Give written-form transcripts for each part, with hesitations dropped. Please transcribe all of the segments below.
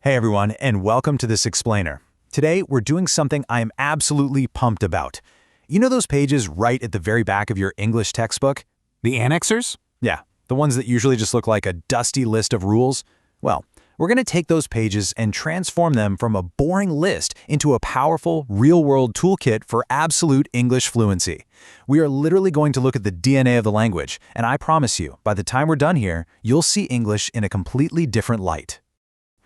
Hey everyone, and welcome to this explainer. Today, we're doing something I am absolutely pumped about. You know those pages right at the very back of your English textbook? The Annexures? Yeah, the ones that usually just look like a dusty list of rules. Well, we're going to take those pages and transform them from a boring list into a powerful, real-world toolkit for absolute English fluency. We are literally going to look at the DNA of the language, and I promise you, by the time we're done here, you'll see English in a completely different light.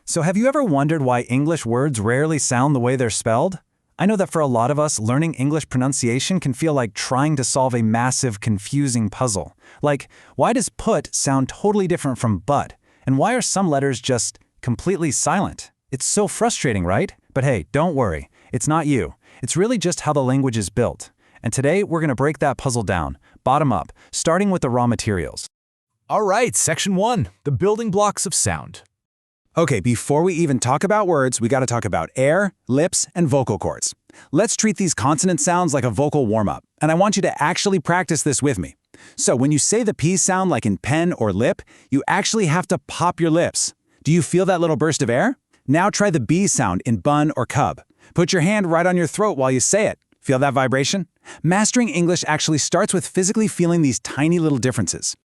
So have you ever wondered why English words rarely sound the way they're spelled? I know that for a lot of us, learning English pronunciation can feel like trying to solve a massive, confusing puzzle. Like, why does put sound totally different from but? And why are some letters just completely silent? It's so frustrating, right? But hey, don't worry. It's not you. It's really just how the language is built. And today, we're going to break that puzzle down, bottom up, starting with the raw materials. All right, Section 1, the building blocks of sound. Okay, before we even talk about words, we got to talk about air, lips, and vocal cords. Let's treat these consonant sounds like a vocal warm-up, and I want you to actually practice this with me. So when you say the P sound like in pen or lip, you actually have to pop your lips. Do you feel that little burst of air? Now try the B sound in bun or cub. Put your hand right on your throat while you say it. Feel that vibration? Mastering English actually starts with physically feeling these tiny little differences.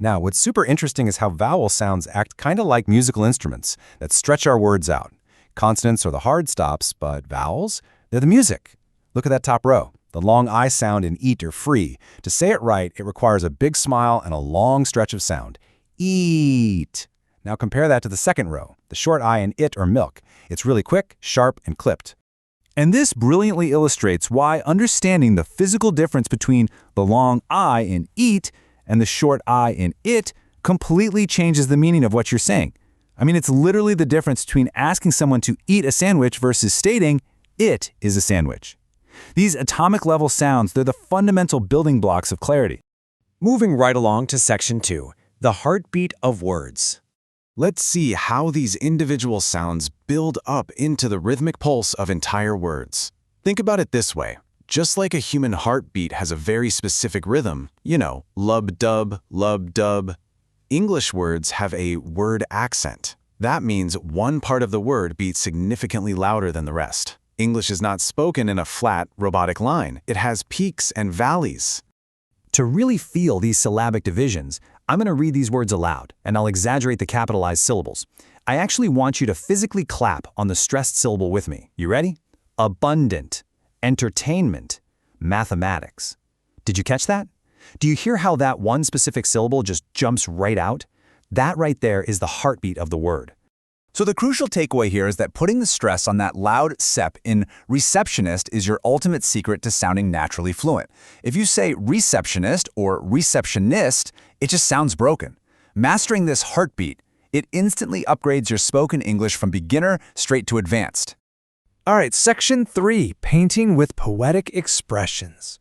Now, what's super interesting is how vowel sounds act kind of like musical instruments that stretch our words out. Consonants are the hard stops, but vowels, they're the music. Look at that top row. The long I sound in eat or free. To say it right, it requires a big smile and a long stretch of sound. Eat. Now compare that to the second row, the short I in it or milk. It's really quick, sharp, and clipped. And this brilliantly illustrates why understanding the physical difference between the long I in eat and the short I in it completely changes the meaning of what you're saying. I mean, it's literally the difference between asking someone to eat a sandwich versus stating, it is a sandwich. These atomic level sounds, they're the fundamental building blocks of clarity. Moving right along to Section 2, the heartbeat of words. Let's see how these individual sounds build up into the rhythmic pulse of entire words. Think about it this way. Just like a human heartbeat has a very specific rhythm, lub-dub, lub-dub, English words have a word accent. That means one part of the word beats significantly louder than the rest. English is not spoken in a flat, robotic line. It has peaks and valleys. To really feel these syllabic divisions, I'm going to read these words aloud, and I'll exaggerate the capitalized syllables. I actually want you to physically clap on the stressed syllable with me. You ready? Abundant. Entertainment, mathematics. Did you catch that? Do you hear how that one specific syllable just jumps right out? That right there is the heartbeat of the word. So the crucial takeaway here is that putting the stress on that loud sep in receptionist is your ultimate secret to sounding naturally fluent. If you say receptionist or receptionist, it just sounds broken. Mastering this heartbeat, it instantly upgrades your spoken English from beginner straight to advanced. All right, Section 3, painting with poetic expressions.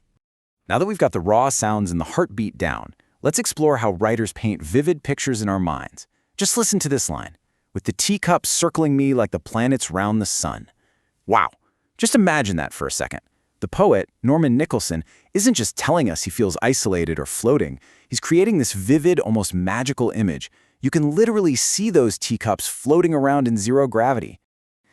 Now that we've got the raw sounds and the heartbeat down, let's explore how writers paint vivid pictures in our minds. Just listen to this line. With the teacup circling me like the planets round the sun. Wow, just imagine that for a second. The poet, Norman Nicholson, isn't just telling us he feels isolated or floating. He's creating this vivid, almost magical image. You can literally see those teacups floating around in zero gravity.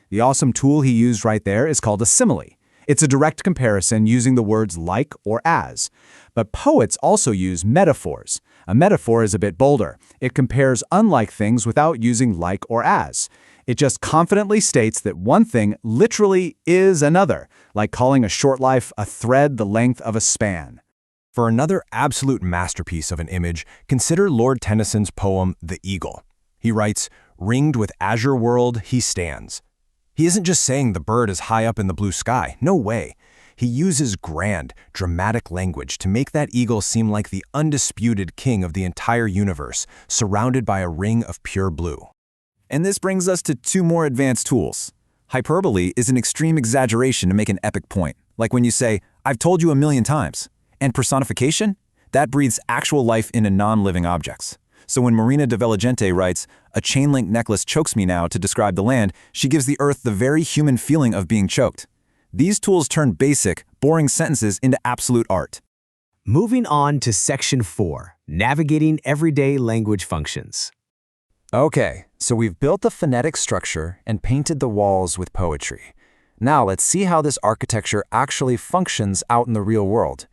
The awesome tool he used right there is called a simile. It's a direct comparison using the words like or as. But poets also use metaphors. A metaphor is a bit bolder. It compares unlike things without using like or as. It just confidently states that one thing literally is another, like calling a short life a thread the length of a span. For another absolute masterpiece of an image, consider Lord Tennyson's poem, The Eagle. He writes, "Ringed with azure world, he stands." He isn't just saying the bird is high up in the blue sky. No way. He uses grand, dramatic language to make that eagle seem like the undisputed king of the entire universe, surrounded by a ring of pure blue. And this brings us to two more advanced tools. Hyperbole is an extreme exaggeration to make an epic point, like when you say, "I've told you 1,000,000 times." And personification? That breathes actual life into non-living objects. So when Marina de Veligente writes, "A chain-link necklace chokes me now" to describe the land, she gives the earth the very human feeling of being choked. These tools turn basic, boring sentences into absolute art. Moving on to Section 4, navigating everyday language functions. Okay, so we've built the phonetic structure and painted the walls with poetry. Now let's see how this architecture actually functions out in the real world.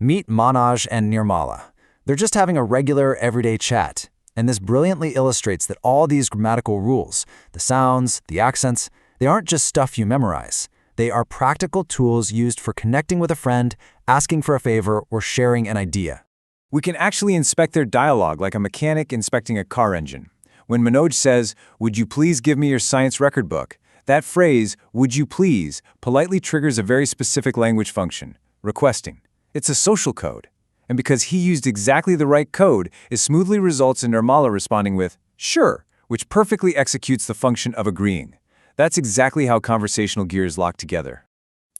Meet Manoj and Nirmala. They're just having a regular, everyday chat, and this brilliantly illustrates that all these grammatical rules, the sounds, the accents, they aren't just stuff you memorize. They are practical tools used for connecting with a friend, asking for a favor, or sharing an idea. We can actually inspect their dialogue like a mechanic inspecting a car engine. When Manoj says, "Would you please give me your science record book?" that phrase, "would you please," politely triggers a very specific language function, requesting. It's a social code. And because he used exactly the right code, it smoothly results in Nirmala responding with, "Sure," which perfectly executes the function of agreeing. That's exactly how conversational gears lock together.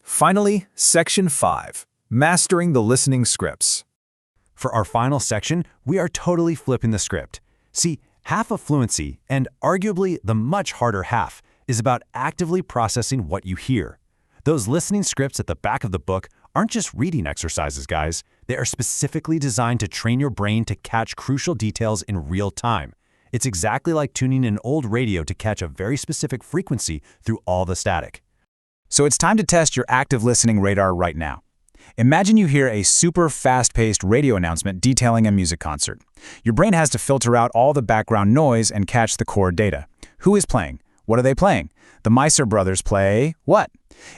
Finally, Section 5, Mastering the Listening Scripts. For our final section, we are totally flipping the script. See, half of fluency, and arguably the much harder half, is about actively processing what you hear. Those listening scripts at the back of the book aren't just reading exercises, guys. They are specifically designed to train your brain to catch crucial details in real time. It's exactly like tuning an old radio to catch a very specific frequency through all the static. So it's time to test your active listening radar right now. Imagine you hear a super fast-paced radio announcement detailing a music concert. Your brain has to filter out all the background noise and catch the core data. Who is playing? What are they playing? The Meiser brothers play what?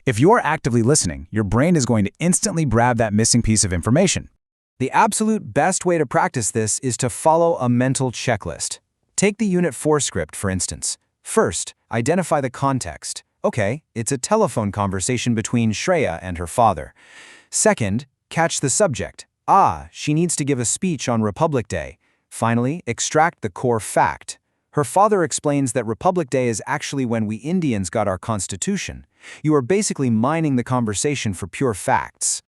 If you're actively listening, your brain is going to instantly grab that missing piece of information. The absolute best way to practice this is to follow a mental checklist. Take the Unit 4 script, for instance. First, identify the context. Okay, it's a telephone conversation between Shreya and her father. Second, catch the subject. She needs to give a speech on Republic Day. Finally, extract the core fact. Her father explains that Republic Day is actually when we Indians got our Constitution. You are basically mining the conversation for pure facts.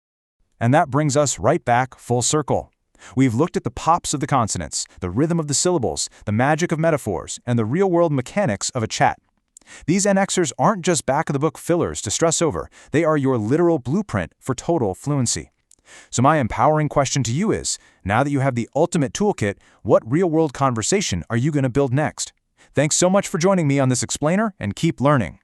And that brings us right back full circle. We've looked at the pops of the consonants, the rhythm of the syllables, the magic of metaphors, and the real-world mechanics of a chat. These annexures aren't just back-of-the-book fillers to stress over. They are your literal blueprint for total fluency. So my empowering question to you is, now that you have the ultimate toolkit, what real-world conversation are you going to build next? Thanks so much for joining me on this explainer, and keep learning.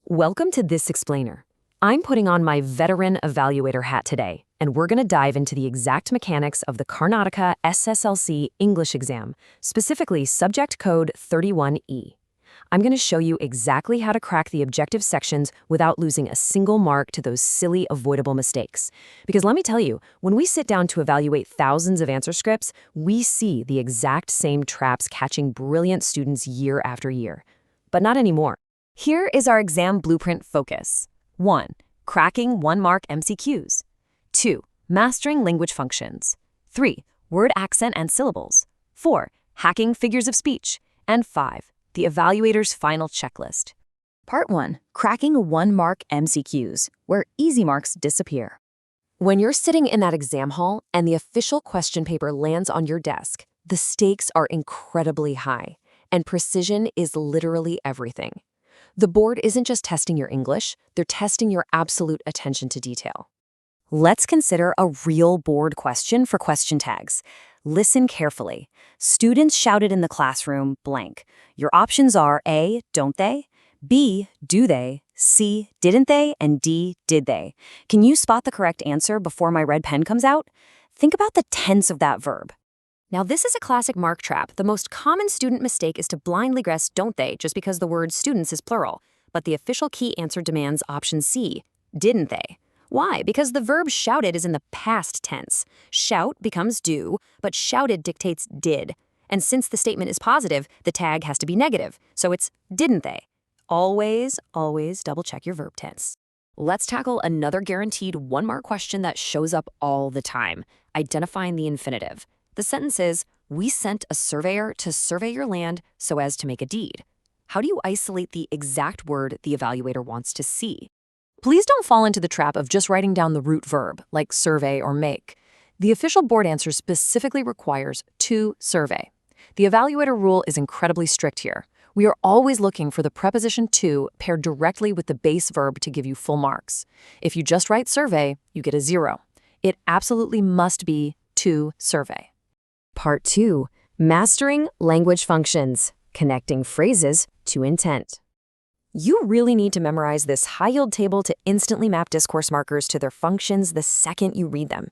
Welcome to This Explainer. I'm putting on my veteran evaluator hat today, and we're going to dive into the exact mechanics of the Karnataka SSLC English exam, specifically Subject Code 31E. I'm going to show you exactly how to crack the objective sections without losing a single mark to those silly avoidable mistakes. Because let me tell you, when we sit down to evaluate thousands of answer scripts, we see the exact same traps catching brilliant students year after year. But not anymore. Here is our exam blueprint focus. 1. Cracking one-mark MCQs. 2. Mastering language functions. 3. Word accent and syllables. 4. Hacking figures of speech. And 5. The evaluator's final checklist. Part 1. Cracking one-mark MCQs, where easy marks disappear. When you're sitting in that exam hall and the official question paper lands on your desk, the stakes are incredibly high, and precision is literally everything. The board isn't just testing your English, they're testing your absolute attention to detail. Let's consider a real board question for question tags. Listen carefully. Students shouted in the classroom, blank. Your options are A, don't they? B, do they? C, didn't they? And D, did they? Can you spot the correct answer before my red pen comes out? Think about the tense of that verb. Now, this is a classic mark trap. The most common student mistake is to blindly guess don't they just because the word students is plural. But the official key answer demands option C, didn't they? Why? Because the verb shouted is in the past tense. Shout becomes do, but shouted dictates did. And since the statement is positive, the tag has to be negative. So it's didn't they? Always, always double check your verb tense. Let's tackle another guaranteed one-mark question that shows up all the time, identifying the infinitive. The sentence is, we sent a surveyor to survey your land so as to make a deed. How do you isolate the exact word the evaluator wants to see? Please don't fall into the trap of just writing down the root verb, like survey or make. The official board answer specifically requires to survey. The evaluator rule is incredibly strict here. We are always looking for the preposition to paired directly with the base verb to give you full marks. If you just write survey, you get a 0. It absolutely must be to survey. Part 2. Mastering language functions. connecting phrases to intent. You really need to memorize this high-yield table to instantly map discourse markers to their functions the second you read them.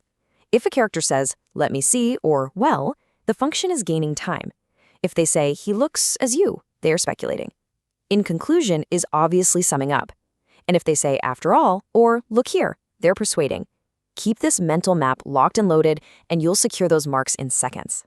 If a character says, "let me see," or "well," the function is gaining time. If they say, "he looks as you," they are speculating. "In conclusion" is obviously summing up. And if they say, "after all," or "look here," they're persuading. Keep this mental map locked and loaded, and you'll secure those marks in seconds.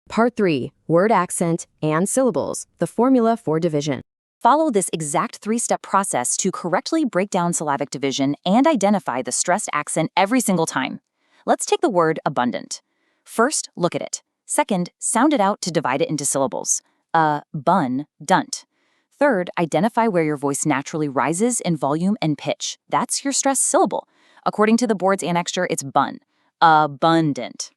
Part 3. Word accent and syllables, the formula for division. Follow this exact 3-step process to correctly break down syllabic division and identify the stressed accent every single time. Let's take the word abundant. First, look at it. Second, sound it out to divide it into syllables. Bun, dunt. Third, identify where your voice naturally rises in volume and pitch. That's your stressed syllable. According to the board's annexure, it's bun. Abundant.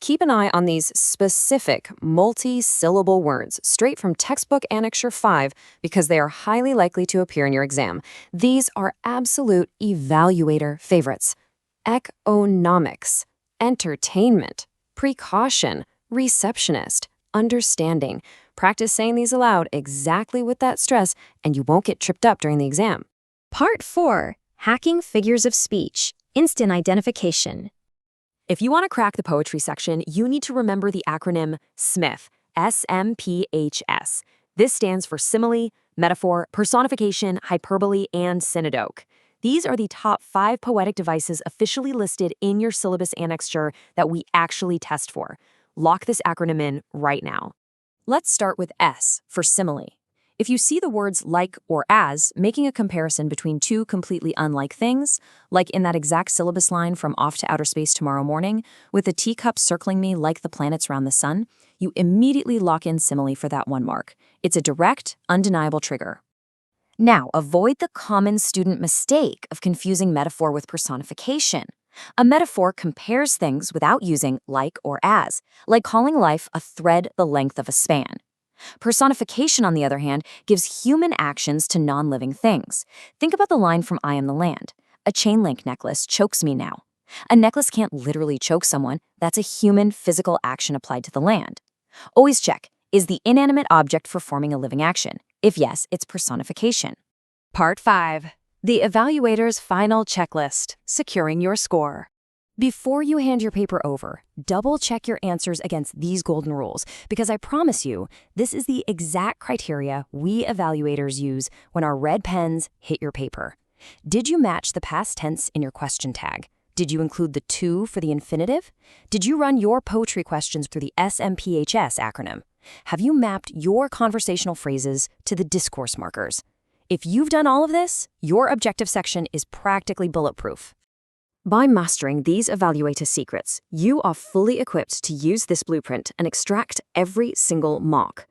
Keep an eye on these specific multi-syllable words straight from textbook Annexure 5 because they are highly likely to appear in your exam. These are absolute evaluator favorites. Economics, entertainment, precaution, receptionist, understanding. Practice saying these aloud exactly with that stress and you won't get tripped up during the exam. Part 4. Hacking figures of speech. Instant identification. If you want to crack the poetry section, you need to remember the acronym SMPHS, S-M-P-H-S. This stands for simile, metaphor, personification, hyperbole, and synecdoche. These are the top 5 poetic devices officially listed in your syllabus annexure that we actually test for. Lock this acronym in right now. Let's start with S for simile. If you see the words like or as making a comparison between two completely unlike things, like in that exact syllabus line from Off to Outer Space Tomorrow Morning, with a teacup circling me like the planets round the sun, you immediately lock in simile for that one mark. It's a direct, undeniable trigger. Now, avoid the common student mistake of confusing metaphor with personification. A metaphor compares things without using like or as, like calling life a thread the length of a span. Personification, on the other hand, gives human actions to non-living things. Think about the line from I Am the Land. A chain link necklace chokes me now. A necklace can't literally choke someone. That's a human physical action applied to the land. Always check, is the inanimate object performing a living action? If yes, it's personification. Part 5. The evaluator's final checklist, securing your score. Before you hand your paper over, double-check your answers against these golden rules, because I promise you, this is the exact criteria we evaluators use when our red pens hit your paper. Did you match the past tense in your question tag? Did you include the to for the infinitive? Did you run your poetry questions through the SMPHS acronym? Have you mapped your conversational phrases to the discourse markers? If you've done all of this, your objective section is practically bulletproof. By mastering these evaluator secrets, you are fully equipped to use this blueprint and extract every single mark.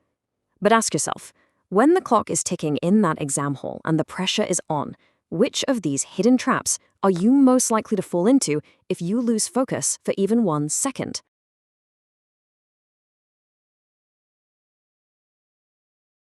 But ask yourself, when the clock is ticking in that exam hall and the pressure is on, which of these hidden traps are you most likely to fall into if you lose focus for even 1 second?